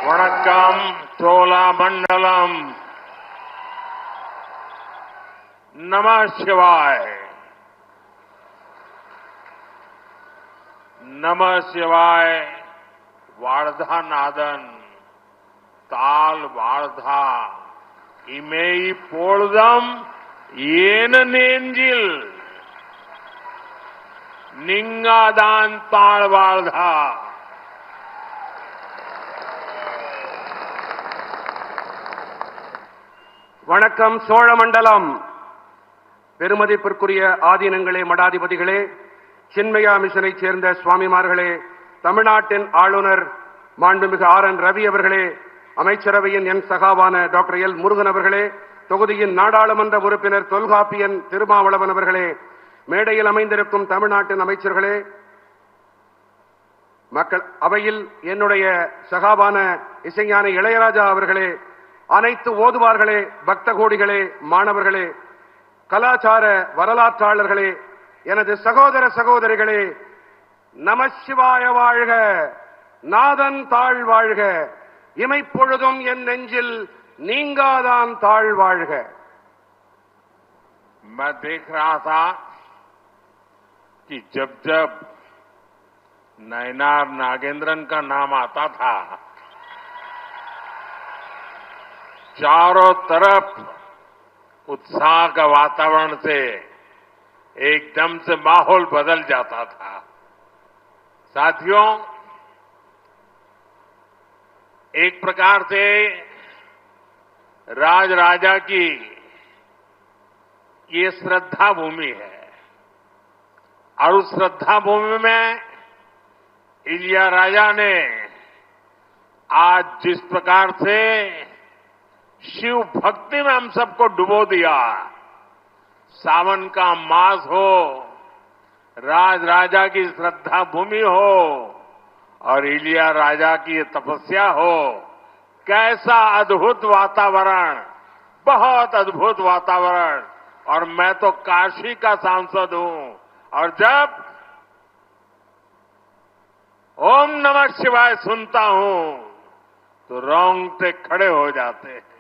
वणक्कम चोलामंडलम। नमः शिवाय। नमः शिवाय। वार्धा नादन ताल वार्धा इमेई पोळदम येन नेंजिल निंगादान ताल वार्धा। வணக்கம் சோழமண்டலம். பெருமதிப்பிற்குரிய ஆதீனங்களே, மடாதிபதிகளே, சின்மயா மிஷனைச் சேர்ந்த சுவாமிமார்களே, தமிழ்நாட்டின் ஆளுநர் மாண்புமிகு ஆர்.என். ரவி அவர்களே, அமைச்சரவையின் என் சகாவான டாக்டர் எல். முருகன் அவர்களே, தொகுதியின் நாடாளுமன்ற உறுப்பினர் தொல்காப்பியன் திருமாவளவன் அவர்களே, மேடையில் அமைந்திருக்கும் தமிழ்நாட்டின் அமைச்சர்களே, மக்கள் அவையில் என்னுடைய சகாவான இசைஞானி இளையராஜா அவர்களே, அனைத்து ஓதுவார்களே, பக்த கோடிகளே, மாணவர்களே, கலாச்சார வரலாற்றாளர்களே, எனது சகோதர சகோதரிகளே, நமசிவாய வாழ்க, நாதன் தாழ் வாழ்க, இமைப்பொழுதும் என் நெஞ்சில் நீங்காதான் தாழ் வாழ்க. मैं देख रहा था कि जब जब नयनार नागेंद्रन का नाम आता था, चारों तरफ उत्साह का वातावरण से एकदम से माहौल बदल जाता था। साथियों, एक प्रकार से राजराजा की ये श्रद्धा भूमि है और उस श्रद्धा भूमि में इलिया राजा ने आज जिस प्रकार से शिव भक्ति में हम सबको डुबो दिया, सावन का मास हो, राज राजा की श्रद्धा भूमि हो और इलिया राजा की तपस्या हो, कैसा अद्भुत वातावरण, बहुत अद्भुत वातावरण। और मैं तो काशी का सांसद हूं और जब ओम नमः शिवाय सुनता हूं तो रोंगटे खड़े हो जाते हैं।